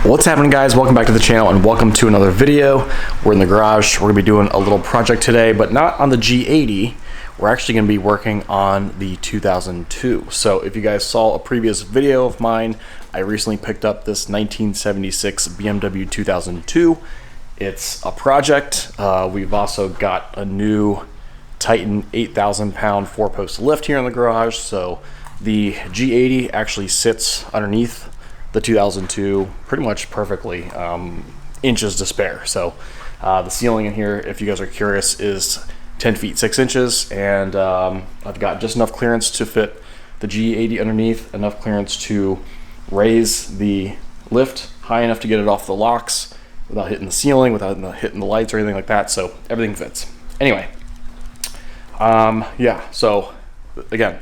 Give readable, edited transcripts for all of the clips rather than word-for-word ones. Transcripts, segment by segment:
What's happening, guys? Welcome back to the channel and welcome to another video. We're in the garage. We're gonna be doing a little project today, but not on the G80. We're actually gonna be working on the 2002. So if you guys saw a previous video of mine, I recently picked up this 1976 BMW 2002. It's a project. We've also got a new Titan 8,000-pound 4-post lift here in the garage. So the G80 actually sits underneath the 2002 pretty much perfectly, inches to spare. So the ceiling in here, if you guys are curious, is 10 feet 6 inches, and I've got just enough clearance to fit the G80 underneath, enough clearance to raise the lift high enough to get it off the locks without hitting the ceiling, without hitting the lights or anything like that. So everything fits. Anyway, yeah, so again,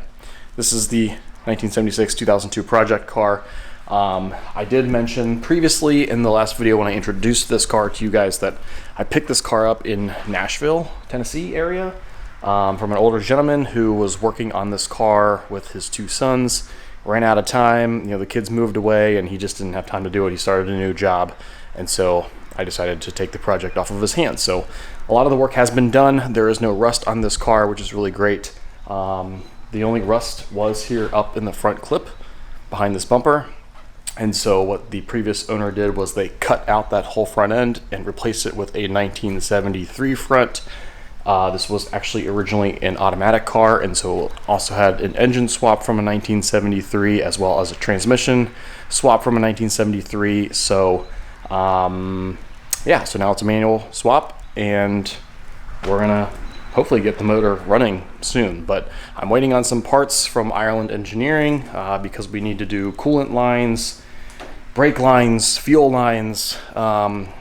this is the 1976 2002 project car. I did mention previously in the last video when I introduced this car to you guys that I picked this car up in Nashville, Tennessee area, from an older gentleman who was working on this car with his 2 sons. Ran out of time, you know, the kids moved away and he just didn't have time to do it. He started a new job, and so I decided to take the project off of his hands. So a lot of the work has been done. There is no rust on this car, which is really great. The only rust was here up in the front clip behind this bumper. And so what the previous owner did was they cut out that whole front end and replaced it with a 1973 front. This was actually originally an automatic car, and so also had an engine swap from a 1973 as well as a transmission swap from a 1973. So yeah, so now it's a manual swap, and we're gonna hopefully get the motor running soon. But I'm waiting on some parts from Ireland Engineering because we need to do coolant lines, brake lines, fuel lines,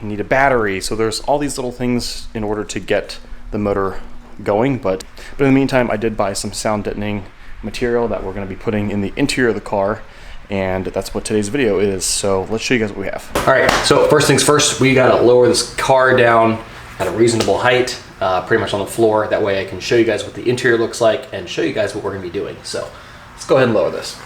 need a battery. So there's all these little things in order to get the motor going. But in the meantime, I did buy some sound deadening material that we're gonna be putting in the interior of the car, and that's what today's video is. So let's show you guys what we have. All right, so first things first, we gotta lower this car down at a reasonable height, pretty much on the floor. That way I can show you guys what the interior looks like and show you guys what we're gonna be doing. So let's go ahead and lower this.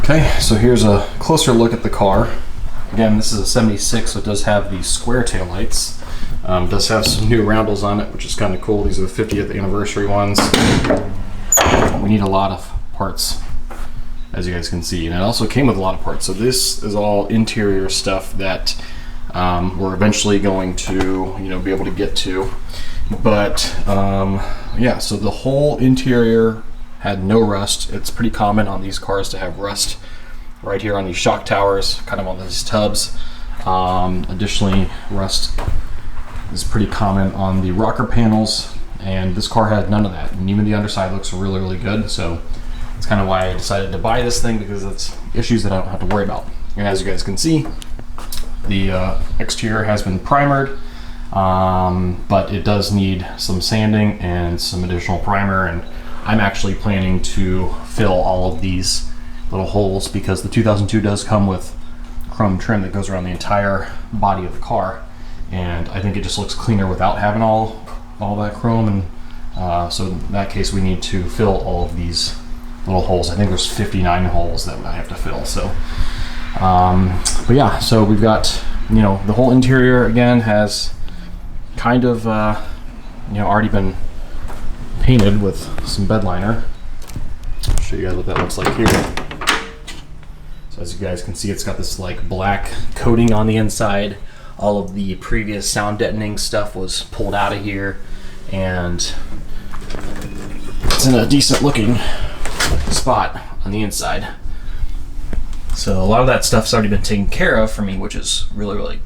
Okay, so here's a closer look at the car. Again, this is a 76, so it does have these square tail lights. Does have some new roundels on it, which is kind of cool. These are the 50th anniversary ones. We need a lot of parts, as you guys can see, and it also came with a lot of parts. So this is all interior stuff that we're eventually going to, be able to get to. But yeah, so the whole interior had no rust. It's pretty common on these cars to have rust right here on these shock towers, kind of on these tubs. Additionally, rust is pretty common on the rocker panels, and this car had none of that. And even the underside looks really, really good. So that's kind of why I decided to buy this thing, because it's issues that I don't have to worry about. And as you guys can see, the exterior has been primered, but it does need some sanding and some additional primer. And I'm actually planning to fill all of these little holes, because the 2002 does come with chrome trim that goes around the entire body of the car, and I think it just looks cleaner without having all that chrome. And so in that case, we need to fill all of these little holes. I think there's 59 holes that I have to fill. So but yeah, so we've got, the whole interior again has kind of already been painted with some bed liner. I'll show you guys what that looks like here. So as you guys can see, it's got this like black coating on the inside. All of the previous sound deadening stuff was pulled out of here, and it's in a decent looking spot on the inside. So a lot of that stuff's already been taken care of for me, which is really, really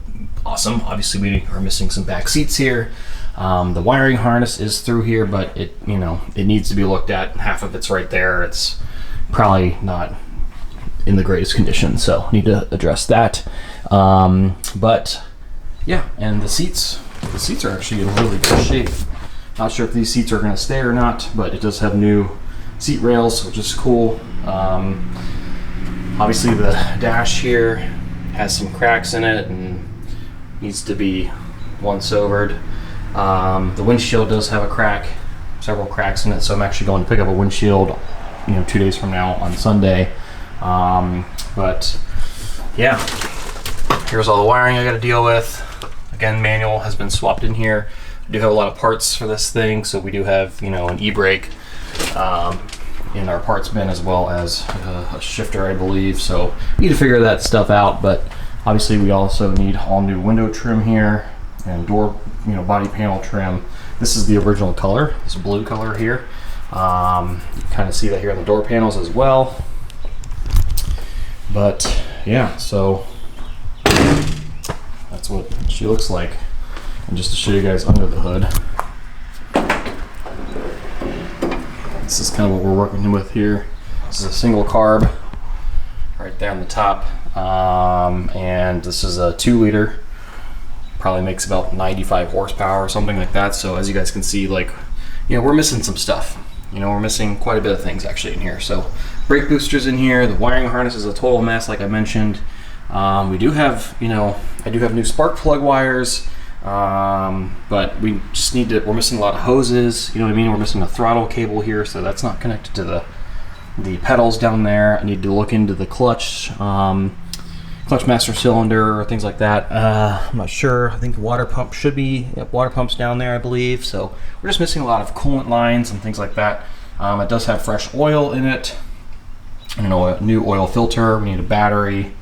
awesome. Obviously we are missing some back seats here. The wiring harness is through here, but it needs to be looked at. Half of it's right there. It's probably not in the greatest condition, so need to address that. But yeah, and the seats are actually in really good shape. Not sure if these seats are going to stay or not, but it does have new seat rails, which is cool. Obviously the dash here has some cracks in it and needs to be once overed. The windshield does have a crack, several cracks in it, so I'm actually going to pick up a windshield 2 days from now on Sunday. But yeah, here's all the wiring I got to deal with. Again, manual has been swapped in here. I do have a lot of parts for this thing, so we do have an e-brake in our parts bin, as well as a shifter, I believe. So we need to figure that stuff out, but obviously we also need all new window trim here and door body panel trim. This is the original color, this blue color here. You kind of see that here on the door panels as well. But yeah, so that's what she looks like. And just to show you guys under the hood, this is kind of what we're working with here. This is a single carb right there on the top, and this is a 2-liter. Probably makes about 95 horsepower or something like that. So as you guys can see, we're missing some stuff. We're missing quite a bit of things actually in here. So brake boosters in here. The wiring harness is a total mess, like I mentioned. We do have, I do have new spark plug wires, but we just need to, we're missing a lot of hoses, you know what I mean? We're missing a throttle cable here, so that's not connected to the pedals down there. I need to look into the clutch, clutch master cylinder or things like that. I'm not sure. I think the water pump should be, water pump's down there, I believe. So we're just missing a lot of coolant lines and things like that. It does have fresh oil in it, and a new oil filter. We need a battery.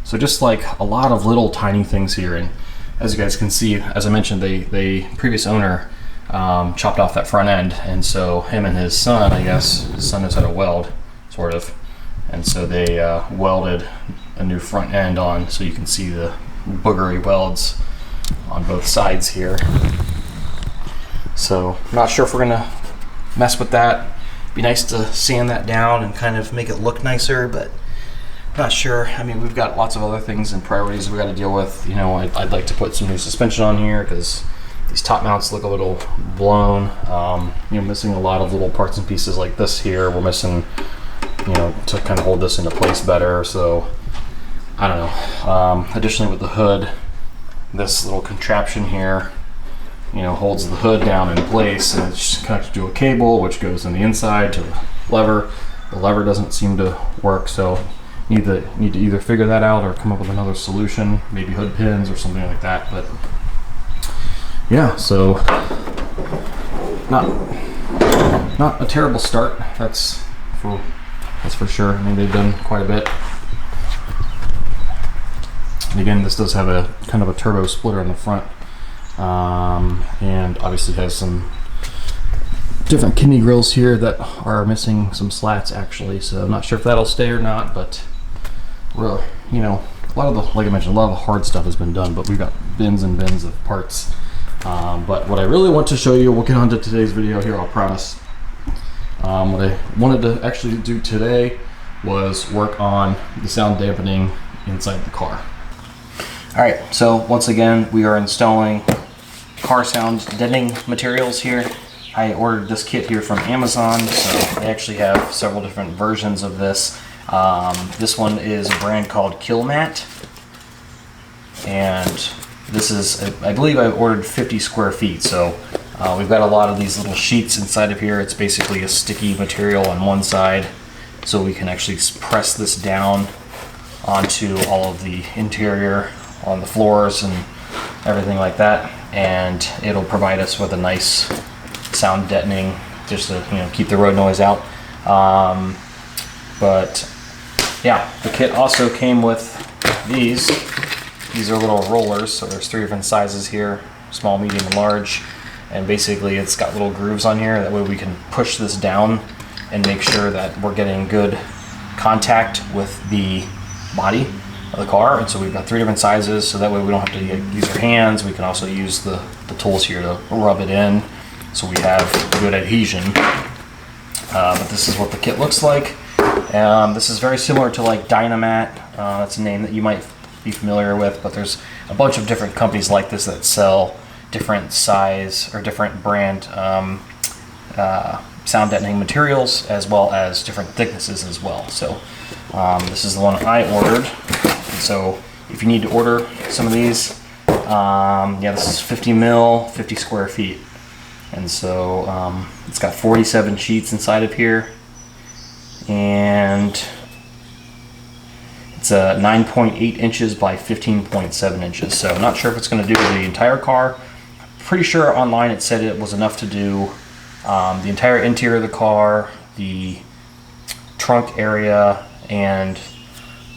So just like a lot of little tiny things here. And as you guys can see, as I mentioned, the previous owner chopped off that front end, and so him and his son, I guess, his son knows how to weld, sort of, and so they welded a new front end on, so you can see the boogery welds on both sides here. So I'm not sure if we're gonna mess with that. Be nice to sand that down and kind of make it look nicer, but not sure. I mean, we've got lots of other things and priorities we got to deal with. I'd like to put some new suspension on here because these top mounts look a little blown. Missing a lot of little parts and pieces like this here. We're missing, to kind of hold this into place better. So I don't know. Additionally, with the hood, this little contraption here, holds the hood down in place, and it's just connected to a cable which goes on the inside to the lever. The lever doesn't seem to work, so need to either figure that out or come up with another solution, maybe hood pins or something like that. But yeah, so not a terrible start. That's for sure. I mean, they've done quite a bit. And again, this does have a kind of a turbo splitter in the front, and obviously has some different kidney grills here that are missing some slats actually. So I'm not sure if that'll stay or not, but we're, a lot of the, like I mentioned, a lot of the hard stuff has been done, but we've got bins and bins of parts. But what I really want to show you, we'll get on to today's video here, I'll promise. What I wanted to actually do today was work on the sound dampening inside the car. All right, so once again, we are installing car sound deadening materials here. I ordered this kit here from Amazon, so they actually have several different versions of this. This one is a brand called Killmat, and this is, I believe I ordered 50 square feet, so we've got a lot of these little sheets inside of here. It's basically a sticky material on one side, so we can actually press this down onto all of the interior on the floors and everything like that, and it'll provide us with a nice sound deadening, just to keep the road noise out. But yeah, the kit also came with these. These are little rollers, so there's 3 different sizes here, small, medium, and large. And basically it's got little grooves on here, that way we can push this down and make sure that we're getting good contact with the body of the car. And so we've got 3 different sizes, so that way we don't have to use our hands. We can also use the tools here to rub it in, so we have good adhesion. But this is what the kit looks like. This is very similar to like Dynamat. That's a name that you might be familiar with, but there's a bunch of different companies like this that sell different size or different brand sound deadening materials, as well as different thicknesses as well. So this is the one I ordered. And so if you need to order some of these, yeah, this is 50 mil, 50 square feet. And so it's got 47 sheets inside of here, and it's 9.8 inches by 15.7 inches. So I'm not sure if it's going to do the entire car. Pretty sure online it said it was enough to do the entire interior of the car, the trunk area, and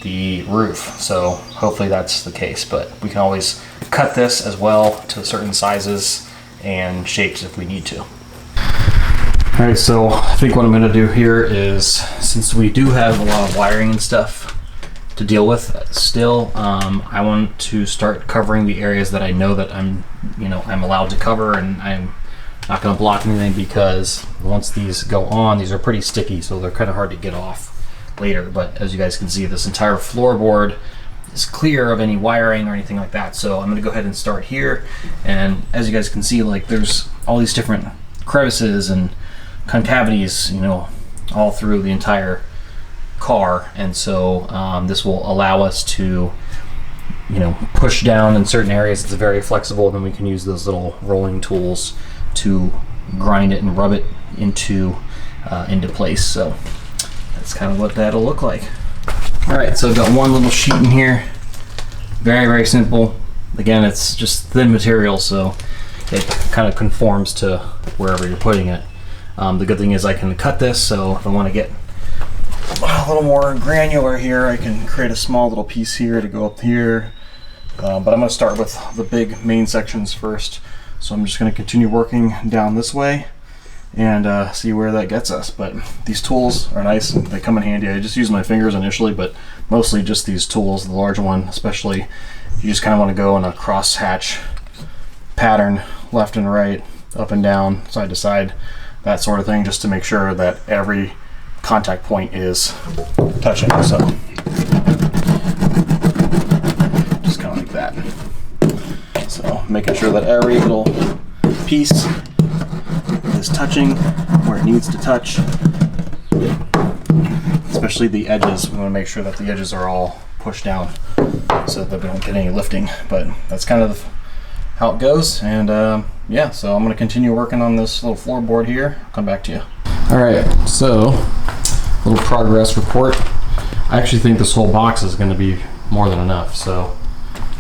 the roof. So hopefully that's the case, but we can always cut this as well to certain sizes and shapes if we need to. All right, so I think what I'm going to do here is, since we do have a lot of wiring and stuff to deal with still, I want to start covering the areas that I know that I'm allowed to cover, and I'm not going to block anything, because once these go on, these are pretty sticky, so they're kind of hard to get off later. But as you guys can see, this entire floorboard is clear of any wiring or anything like that. So I'm going to go ahead and start here, and as you guys can see, like, there's all these different crevices and concavities, all through the entire car. And so this will allow us to push down in certain areas. It's very flexible, and then we can use those little rolling tools to grind it and rub it into place. So that's kind of what that'll look like. All right, so I've got one little sheet in here. Very, very simple. Again, it's just thin material, so it kind of conforms to wherever you're putting it. The good thing is I can cut this, so if I want to get a little more granular here, I can create a small little piece here to go up here. But I'm going to start with the big main sections first. So I'm just going to continue working down this way and see where that gets us. But these tools are nice and they come in handy. I just use my fingers initially, but mostly just these tools. The large one especially, you just kind of want to go in a cross hatch pattern, left and right, up and down, side to side, that sort of thing, just to make sure that every contact point is touching. So just kind of like that. So making sure that every little piece is touching where it needs to touch, especially the edges. We want to make sure that the edges are all pushed down so that we don't get any lifting. But that's kind of how it goes. And yeah, so I'm going to continue working on this little floorboard here. I'll come back to you. All right, so little progress report. I actually think this whole box is going to be more than enough. So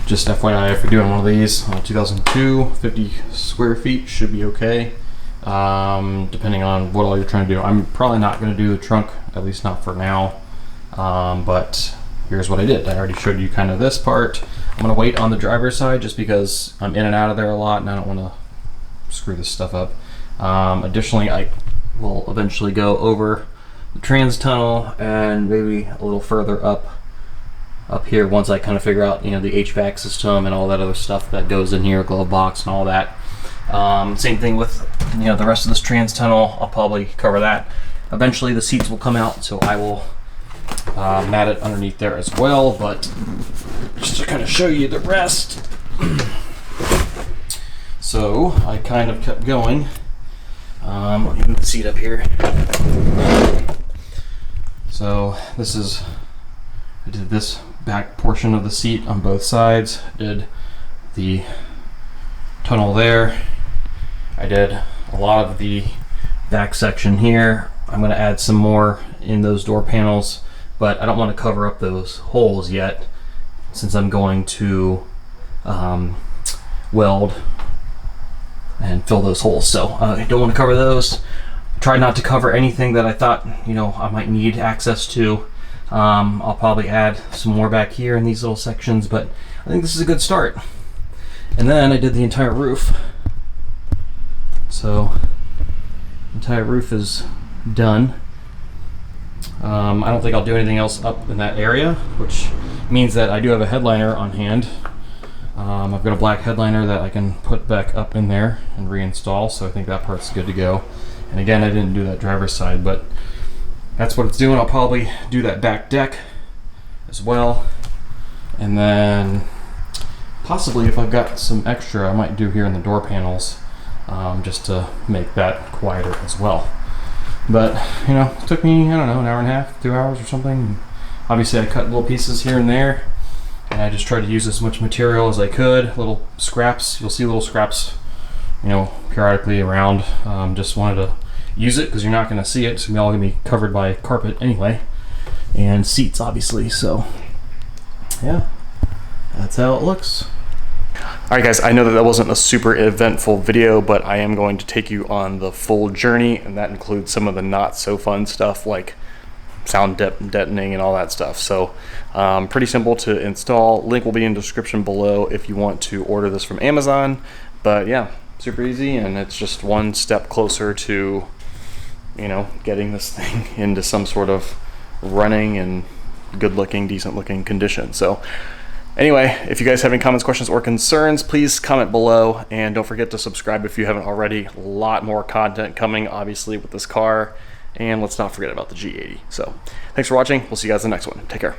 just FYI, if you're doing one of these, 2002, 50 square feet should be okay, depending on what all you're trying to do. I'm probably not going to do the trunk, at least not for now, but here's what I did. I already showed you kind of this part. I'm going to wait on the driver's side just because I'm in and out of there a lot and I don't want to screw this stuff up. Additionally, I will eventually go over the trans tunnel and maybe a little further up here once I kind of figure out the HVAC system and all that other stuff that goes in here, glove box and all that. Same thing with the rest of this trans tunnel. I'll probably cover that. Eventually the seats will come out, so I will mat it underneath there as well. But just to kind of show you the rest, so I kind of kept going. Let me move the seat up here. So I did this back portion of the seat on both sides, did the tunnel there, I did a lot of the back section here. I'm going to add some more in those door panels, but I don't want to cover up those holes yet since I'm going to weld and fill those holes. So I don't want to cover those. Try not to cover anything that I thought I might need access to. I'll probably add some more back here in these little sections, but I think this is a good start. And then I did the entire roof. So the entire roof is done. I don't think I'll do anything else up in that area, which means that I do have a headliner on hand. I've got a black headliner that I can put back up in there and reinstall, so I think that part's good to go. And again, I didn't do that driver's side, but that's what it's doing. I'll probably do that back deck as well, and then possibly if I've got some extra, I might do here in the door panels, just to make that quieter as well. But, you know, it took me, I don't know, an hour and a half, 2 hours or something. Obviously I cut little pieces here and there, and I just tried to use as much material as I could. Little scraps, you'll see little scraps, you know, periodically around. Just wanted to use it because you're not going to see it. It's all going to be covered by carpet anyway, and seats obviously. So yeah, that's how it looks. All right guys, I know that that wasn't a super eventful video, but I am going to take you on the full journey, and that includes some of the not so fun stuff like sound deadening and all that stuff. So pretty simple to install. Link will be in the description below if you want to order this from Amazon. But yeah, super easy, and it's just one step closer to, you know, getting this thing into some sort of running and good looking, decent looking condition. So anyway, if you guys have any comments, questions, or concerns, please comment below, and don't forget to subscribe if you haven't already. A lot more content coming, obviously, with this car, and let's not forget about the G80. So thanks for watching. We'll see you guys in the next one. Take care.